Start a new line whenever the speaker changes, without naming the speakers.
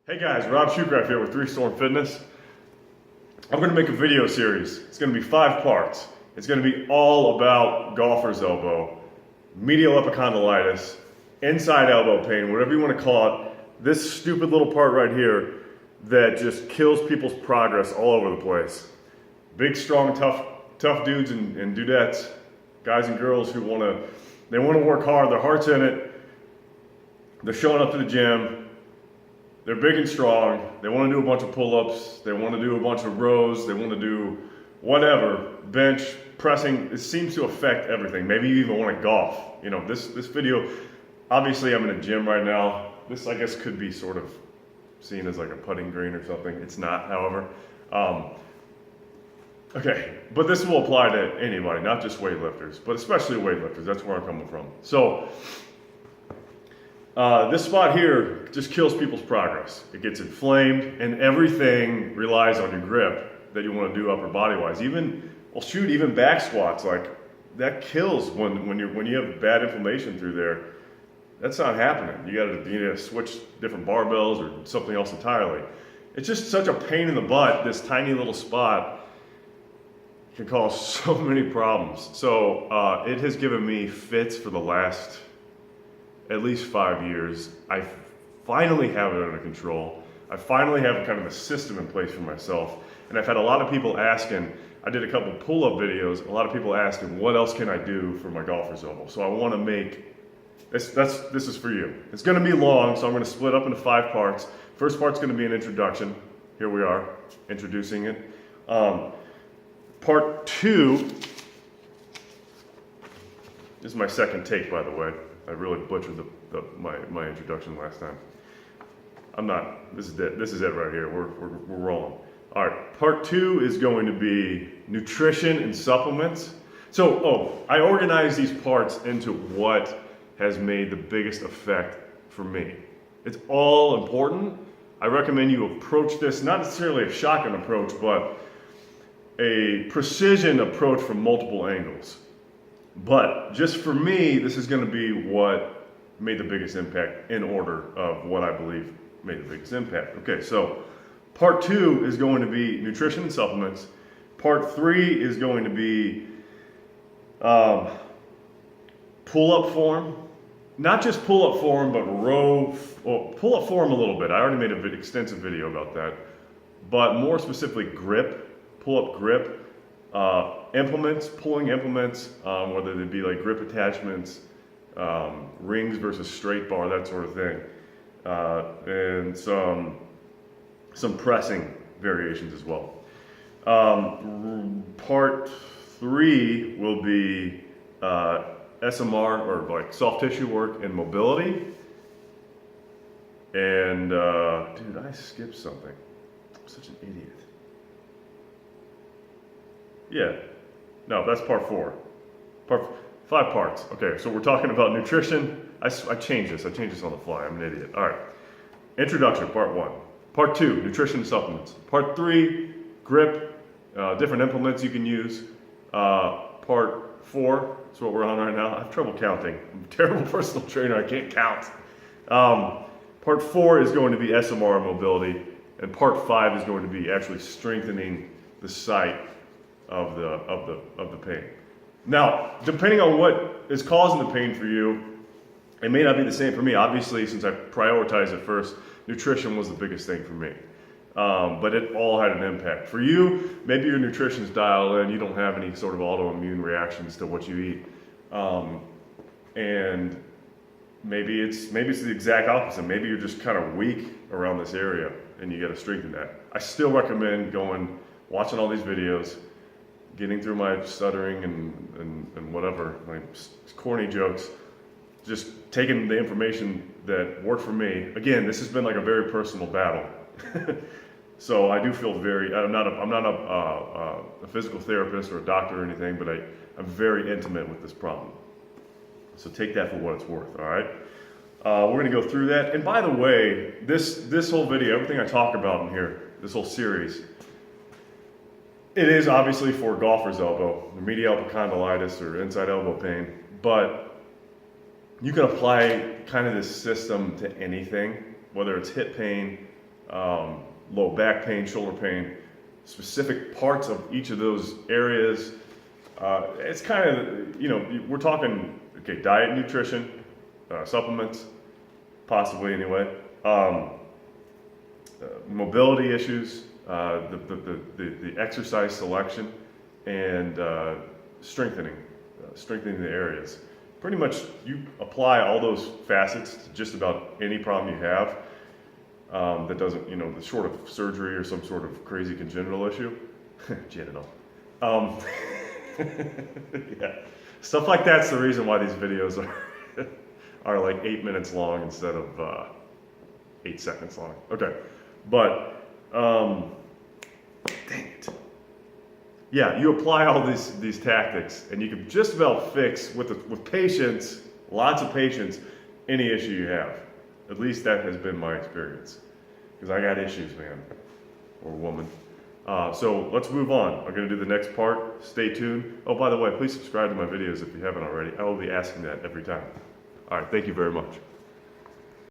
Hey guys, Rob Shoecraft here with 3 Storm Fitness. I'm going to make a video series. It's going to be 5 parts. It's going to be all about golfer's elbow, medial epicondylitis, inside elbow pain, whatever you want to call it. This stupid little part right here that just kills people's progress all over the place. Big, strong, tough dudes and dudettes, guys and girls who want to work hard, their heart's in it. They're showing up to the gym. They're big and strong. They want to do a bunch of pull-ups. They want to do a bunch of rows. They want to do whatever, bench, pressing. It seems to affect everything. Maybe you even want to golf. You know, this video, obviously I'm in a gym right now. This, I guess, could be sort of seen as like a putting green or something. It's not, however. Okay, but this will apply to anybody, not just weightlifters, but especially weightlifters. That's where I'm coming from. So, this spot here just kills people's progress. It gets inflamed, and everything relies on your grip that you want to do upper body wise. Even back squats, like that kills when you have bad inflammation through there. That's not happening. You gotta switch different barbells or something else entirely. It's just such a pain in the butt. This tiny little spot can cause so many problems. So it has given me fits for the last at least 5 years. I finally have it under control. I finally have kind of a system in place for myself. And I've had a lot of people asking, I did a couple pull-up videos, a lot of people asking, what else can I do for my golfer's elbow? So I want to make, this is for you. It's going to be long, so I'm going to split up into 5 parts. First part's going to be an introduction. Here we are, introducing it. Part 2, this is my second take, by the way. I really butchered my introduction last time. This is it right here. We're rolling. All right, part 2 is going to be nutrition and supplements. So, I organized these parts into what has made the biggest effect for me. It's all important. I recommend you approach this, not necessarily a shotgun approach, but a precision approach from multiple angles. But just for me, this is going to be what made the biggest impact in order of what I believe made the biggest impact. Okay, so part 2 is going to be nutrition and supplements. Part 3 is going to be pull-up form. Not just pull-up form, but pull-up form a little bit. I already made an extensive video about that. But more specifically, grip, pull-up grip. Implements, pulling implements, whether they be like grip attachments, rings versus straight bar, that sort of thing, and some pressing variations as well. Part 3 will be SMR, or like soft tissue work and mobility. And dude, I skipped something. I'm such an idiot. Yeah, no, that's part 4. 5 parts. Okay, so we're talking about nutrition. I changed this on the fly. I'm an idiot. All right. Introduction, part 1. Part 2, nutrition and supplements. Part 3, grip, different implements you can use. Part 4, that's what we're on right now. I have trouble counting. I'm a terrible personal trainer. I can't count. Part 4 is going to be SMR mobility, and part 5 is going to be actually strengthening the site of the pain. Now, depending on what is causing the pain for you, it may not be the same for me. Obviously, since I prioritized it first, nutrition was the biggest thing for me. But it all had an impact. For you, maybe your nutrition's dialed in, you don't have any sort of autoimmune reactions to what you eat. And maybe it's the exact opposite. Maybe you're just kind of weak around this area and you gotta strengthen that. I still recommend watching all these videos, getting through my stuttering and whatever, my corny jokes, just taking the information that worked for me. Again, this has been like a very personal battle. So I do feel I'm not a physical therapist or a doctor or anything, but I'm very intimate with this problem. So take that for what it's worth, all right? We're gonna go through that. And by the way, this whole video, everything I talk about in here, this whole series, it is obviously for golfer's elbow, medial epicondylitis or inside elbow pain, but you can apply kind of this system to anything, whether it's hip pain, low back pain, shoulder pain, specific parts of each of those areas. It's kind of, you know, we're talking, okay, diet, nutrition, supplements, possibly anyway, mobility issues, the exercise selection, and strengthening the areas. Pretty much you apply all those facets to just about any problem you have that doesn't, you know, short of surgery or some sort of crazy congenital issue. Genital. Yeah, stuff like that's the reason why these videos are like 8 minutes long instead of 8 seconds long. Okay, but dang it. Yeah, you apply all these tactics, and you can just about fix with patience, lots of patience, any issue you have. At least that has been my experience, because I got issues, man, or woman. So let's move on. I'm going to do the next part. Stay tuned. Oh, by the way, please subscribe to my videos if you haven't already. I will be asking that every time. All right, thank you very much.